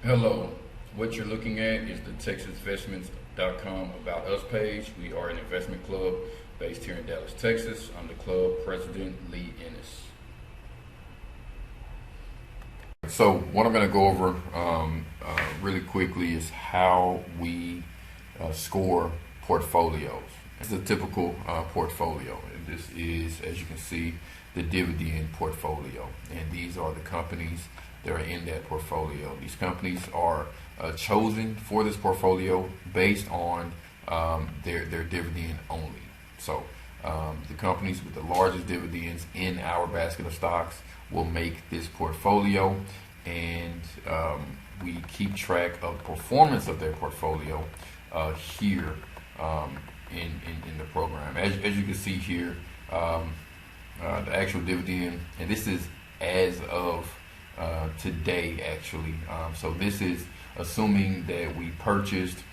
Hello. What you're looking at is the TexasVestments.com About Us page. We are an investment club based here in Dallas, Texas. I'm the club president, Lee Ennis. So what I'm going to go over really quickly is how we score portfolios. This is a typical portfolio. And this is, as you can see, the dividend portfolio. And these are the companies that are in that portfolio. These companies are chosen for this portfolio based on their dividend only. So the companies with the largest dividends in our basket of stocks will make this portfolio, and we keep track of the performance of their portfolio here in the program. As you can see here, the actual dividend, and this is as of today actually. So this is assuming that we purchased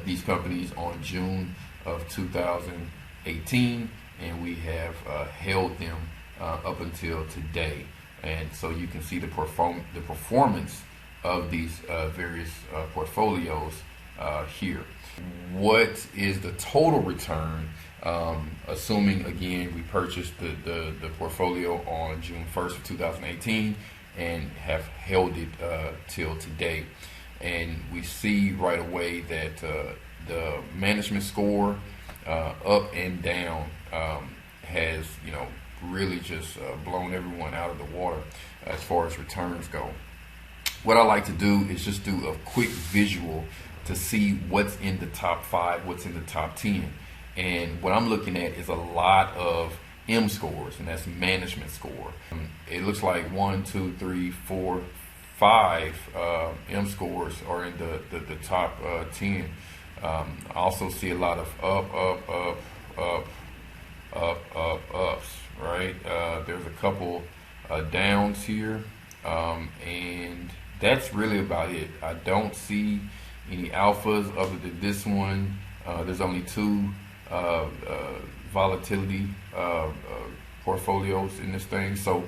these companies on June of 2018, and we have held them up until today. And so you can see the performance of these various portfolios here. What is the total return, assuming again we purchased the portfolio on June 1st of 2018 and have held it till today? And we see right away that the management score up and down has really just blown everyone out of the water as far as returns go. What I like to do is just do a quick visual to see what's in the top 5, what's in the top 10. And what I'm looking at is a lot of M scores, and that's management score. It looks like 1, 2, 3, 4, 5 M scores are in the top 10. I also see a lot of ups, right? There's a couple downs here, and that's really about it. I don't see any alphas other than this one. There's only 2 volatility portfolios in this thing. So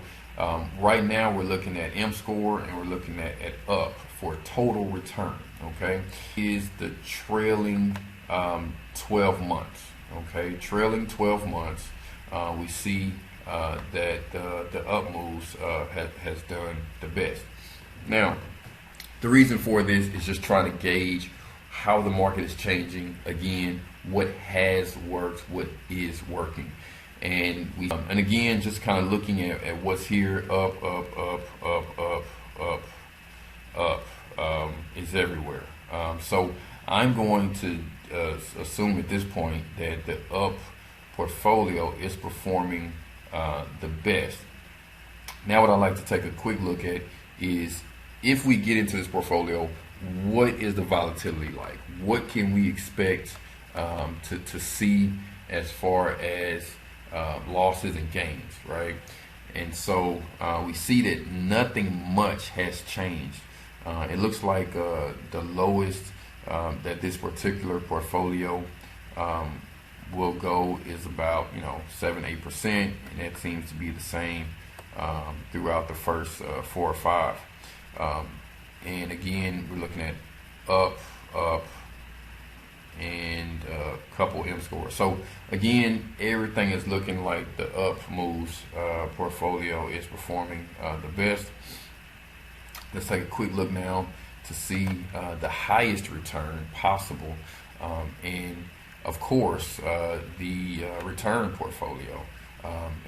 right now we're looking at M score and we're looking at up for total return. Okay, is the trailing 12 months. Okay, trailing 12 months, we see that the up moves has done the best. Now, the reason for this is just trying to gauge how the market is changing. Again, what has worked, what is working, and again, just kind of looking at what's here. Up, is everywhere. So I'm going to assume at this point that the up portfolio is performing the best. Now, what I'd like to take a quick look at is, if we get into this portfolio, what is the volatility like? What can we expect to see as far as losses and gains, right? And so we see that nothing much has changed. It looks like the lowest that this particular portfolio will go is about 7-8%, and that seems to be the same throughout the first 4 or 5. And again, we're looking at up, and a couple M scores. So again, everything is looking like the up moves portfolio is performing the best. Let's take a quick look now to see the highest return possible. And of course, the return portfolio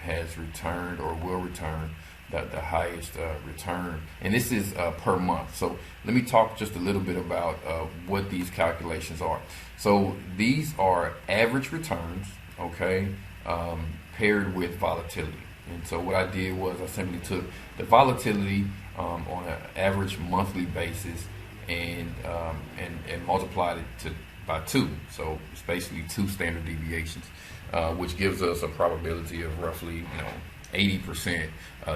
has returned or will return the highest return, and this is per month. So let me talk just a little bit about what these calculations are. So these are average returns, okay, paired with volatility. And so what I did was I simply took the volatility on an average monthly basis and multiplied it by 2. So it's basically 2 standard deviations, which gives us a probability of roughly 80%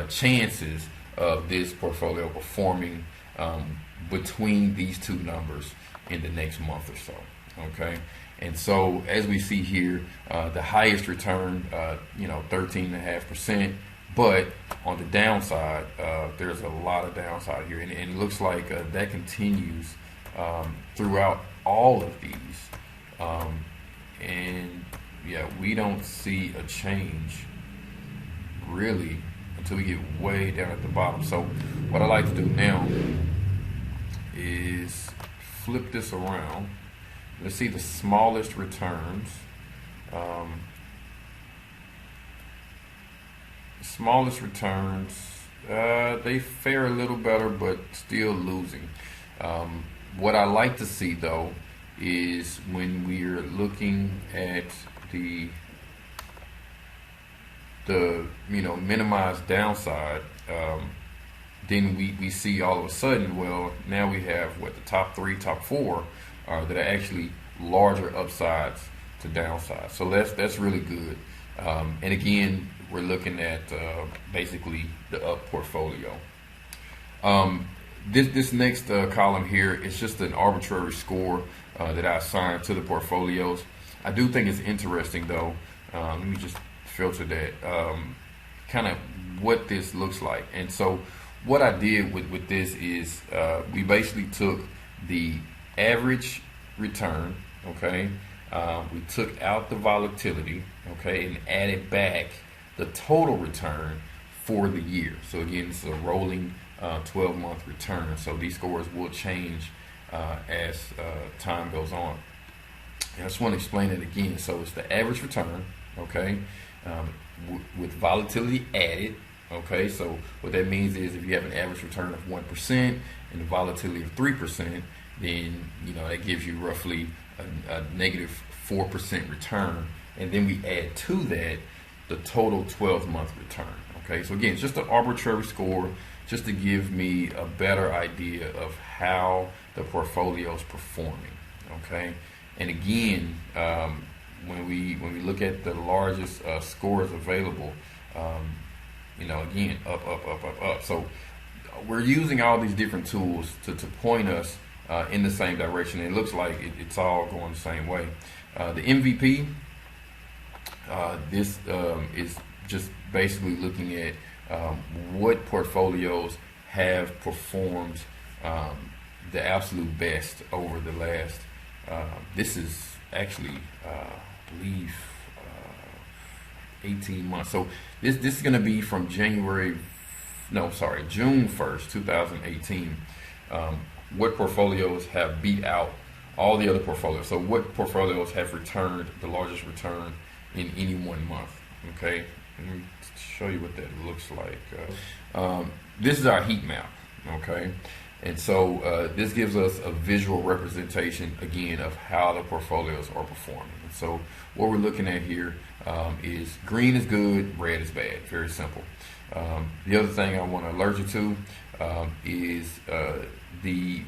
chances of this portfolio performing between these 2 numbers in the next month or so. Okay, and so as we see here, the highest return, 13.5%, But on the downside, there's a lot of downside here, and it looks like that continues throughout all of these. And yeah, we don't see a change really until we get way down at the bottom. So what I like to do now is flip this around. Let's see the smallest returns. Smallest returns, they fare a little better, but still losing. What I like to see though is when we're looking at the minimized downside, then we see all of a sudden, well, now we have what the top three, top four that are actually larger upsides to downsides. So that's really good. And again, we're looking at basically the up portfolio. This next column here is just an arbitrary score that I assigned to the portfolios. I do think it's interesting though. Let me just filter that, kind of what this looks like. And so what I did with this is we basically took the average return, okay? We took out the volatility, okay, and added back the total return for the year. So again, this is a rolling 12-month return. So these scores will change as time goes on. And I just want to explain it again. So it's the average return, okay, with volatility added. Okay, so what that means is if you have an average return of 1% and a volatility of 3%, then that gives you roughly a negative 4% return. And then we add to that the total 12-month return. Okay, so again, it's just an arbitrary score just to give me a better idea of how the portfolio is performing. Okay, and again, when we look at the largest scores available, again, up. So we're using all these different tools to point us in the same direction. It looks like it's all going the same way. The MVP, this is just basically looking at what portfolios have performed the absolute best over the last, this is actually, I believe, 18 months. So this is going to be from June 1st, 2018. What portfolios have beat out all the other portfolios? So what portfolios have returned the largest return in any one month? Okay, let me show you what that looks like. This is our heat map. Okay, and so this gives us a visual representation again of how the portfolios are performing. And so what we're looking at here is green is good, red is bad. Very simple. The other thing I want to alert you to is the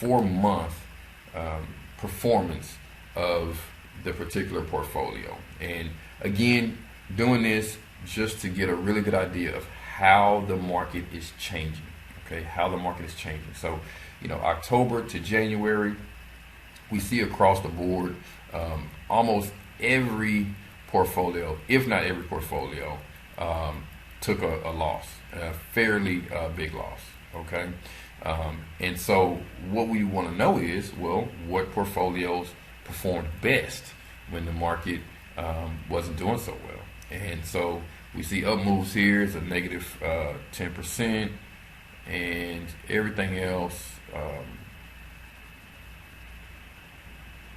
4-month performance of the particular portfolio. And again, doing this just to get a really good idea of how the market is changing. Okay, how the market is changing. So, October to January, we see across the board almost every portfolio, if not every portfolio, took a loss, a fairly big loss. Okay, and so what we want to know is, well, what portfolios performed best when the market wasn't doing so well. And so we see up moves here is a negative 10%, and everything else,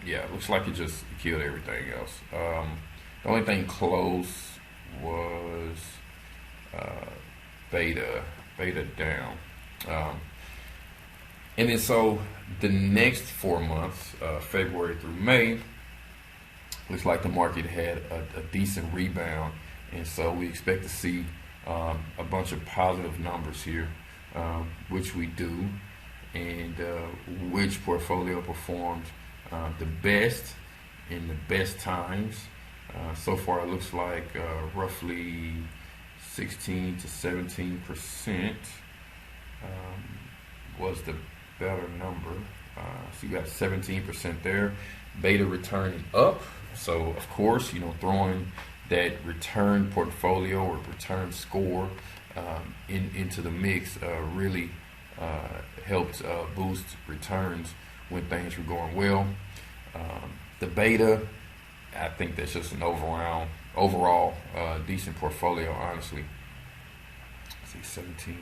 it looks like it just killed everything else. The only thing close was beta down. And then so the next 4 months, February through May, looks like the market had a decent rebound, and so we expect to see a bunch of positive numbers here, which we do, and which portfolio performed the best in the best times. So far it looks like roughly 16 to 17% was the better number. So you got 17% there. Beta returning up. So of course, throwing that return portfolio or return score into the mix really helped boost returns when things were going well. The beta, I think that's just an overall decent portfolio, honestly. Let's see, 17,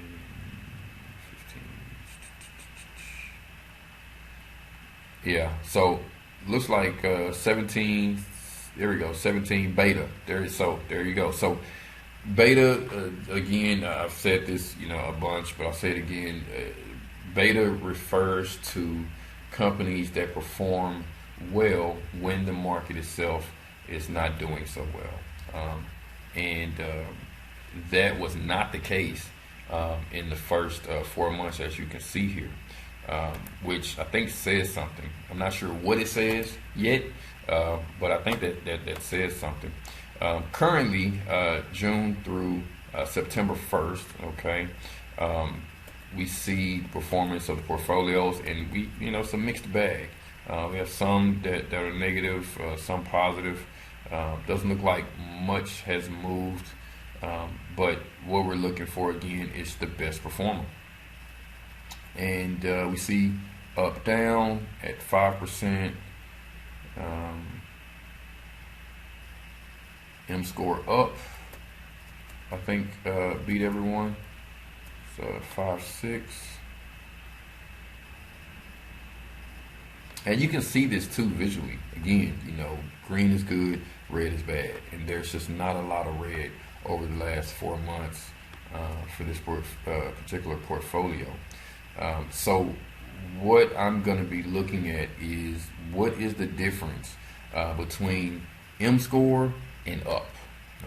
15. Yeah, so looks like 17. There we go, 17 beta. There you go. So beta, again, I've said this, a bunch, but I'll say it again. Beta refers to companies that perform well when the market itself is not doing so well. And that was not the case in the first 4 months, as you can see here, which I think says something. I'm not sure what it says yet, but I think that says something. Currently, June through September 1st, okay, we see performance of the portfolios, and we, some mixed bag. We have some that are negative, some positive. Doesn't look like much has moved, but what we're looking for again is the best performer. And we see up down at 5%. M score up, I think, beat everyone. So 5.6. And you can see this too visually. Again, green is good, red is bad, and there's just not a lot of red over the last 4 months for this particular portfolio. So what I'm going to be looking at is what is the difference between M score and up.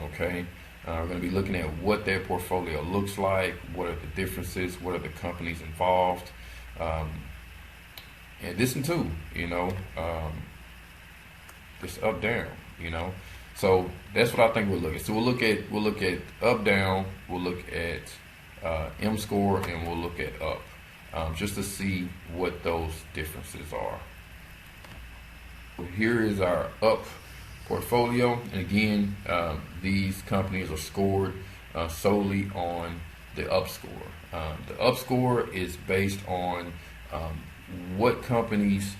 Okay, we're going to be looking at what their portfolio looks like, what are the differences, what are the companies involved, and this one too, just up down, So that's what I think we'll look at. So we'll look at up down, we'll look at M score, and we'll look at up, just to see what those differences are. Here is our up portfolio, and again, these companies are scored solely on the up score. The up score is based on what companies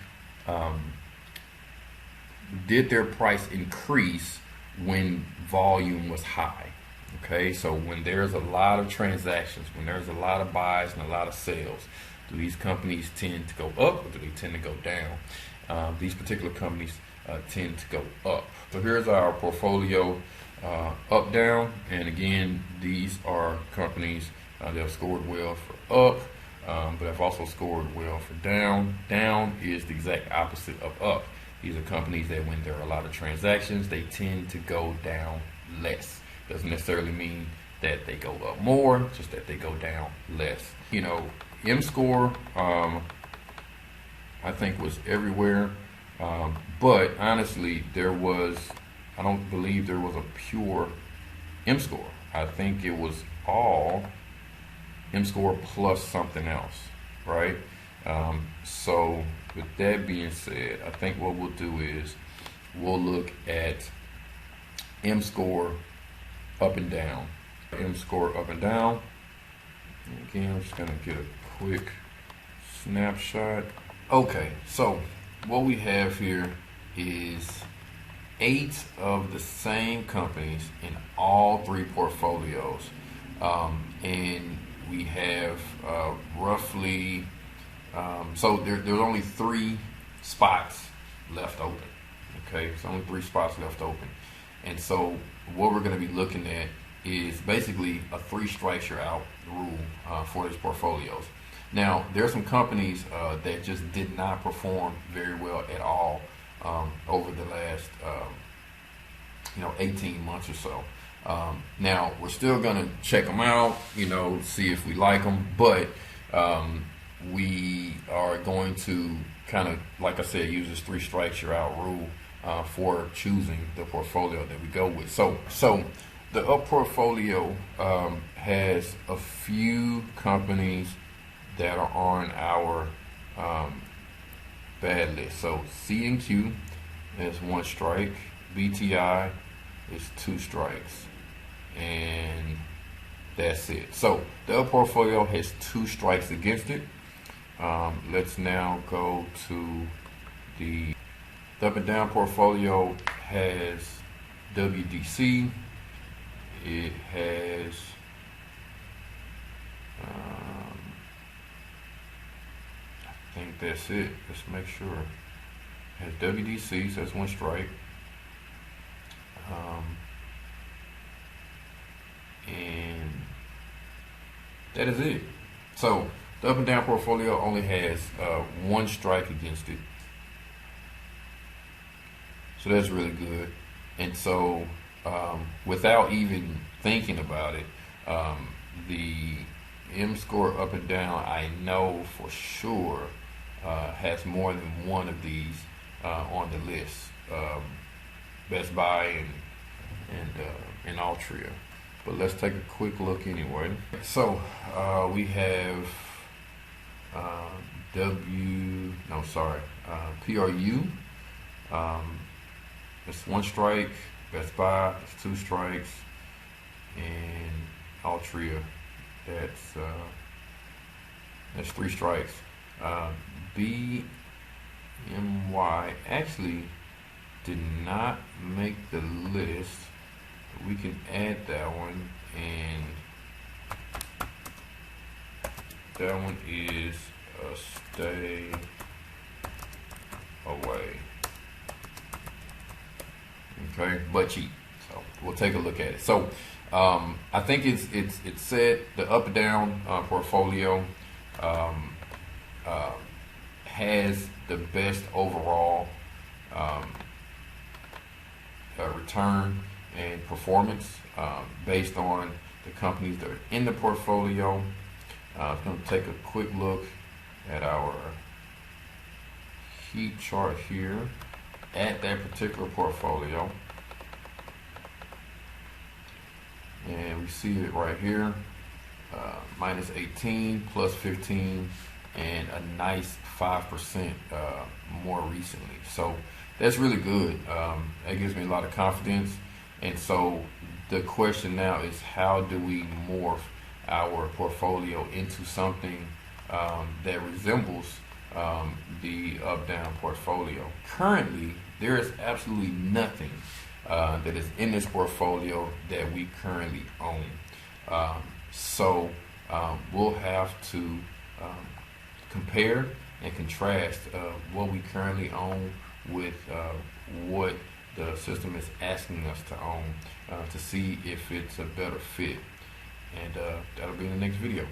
did their price increase when volume was high. Okay, so when there's a lot of transactions, when there's a lot of buys and a lot of sales, do these companies tend to go up or do they tend to go down? These particular companies tend to go up. So here's our portfolio up down, and again, these are companies that have scored well for up, but have also scored well for down. Down is the exact opposite of up. These are companies that when there are a lot of transactions, they tend to go down less. Doesn't necessarily mean that they go up more, just that they go down less. M score I think was everywhere, but honestly I don't believe there was a pure M score. I think it was all M score plus something else, right? So with that being said, I think what we'll do is we'll look at M score up and down. M score up and down. Again, I'm just gonna get a quick snapshot. Okay, so what we have here is 8 of the same companies in all 3 portfolios, and we have roughly so there's only 3 spots left open. Okay, so only 3 spots left open, and so what we're going to be looking at is basically a 3 strikes you're out rule for these portfolios. Now, there are some companies that just did not perform very well at all over the last 18 months or so. Now, we're still going to check them out, see if we like them, but we are going to kind of, like I said, use this 3 strikes you're out rule for choosing the portfolio that we go with. So the up portfolio has a few companies that are on our bad list. So C&Q has 1 strike, BTI is 2 strikes, and that's it. So the up portfolio has 2 strikes against it. Let's now go to the up and down portfolio. Has WDC. It has I think that's it. Let's make sure. It has WDC, so that's 1 strike. And that is it. So the up and down portfolio only has 1 strike against it. So that's really good. And so without even thinking about it, the M score up and down, I know for sure has more than one of these on the list. Best Buy and Altria. But let's take a quick look anyway. So we have PRU. That's 1 strike. Best Buy, that's 2 strikes. And Altria, that's 3 strikes. BMY actually did not make the list. We can add that one, and that one is a stay away. Okay, but cheap. So we'll take a look at it. So I think it's set. The up and down portfolio has the best overall return and performance based on the companies that are in the portfolio. I'm going to take a quick look at our heat chart here at that particular portfolio, and we see it right here, minus 18, plus 15, and a nice 5% more recently. So that's really good. That gives me a lot of confidence. And so the question now is, how do we morph our portfolio into something that resembles the up-down portfolio? Currently, there is absolutely nothing that is in this portfolio that we currently own. So we'll have to compare and contrast what we currently own with what the system is asking us to own to see if it's a better fit. And that'll be in the next video.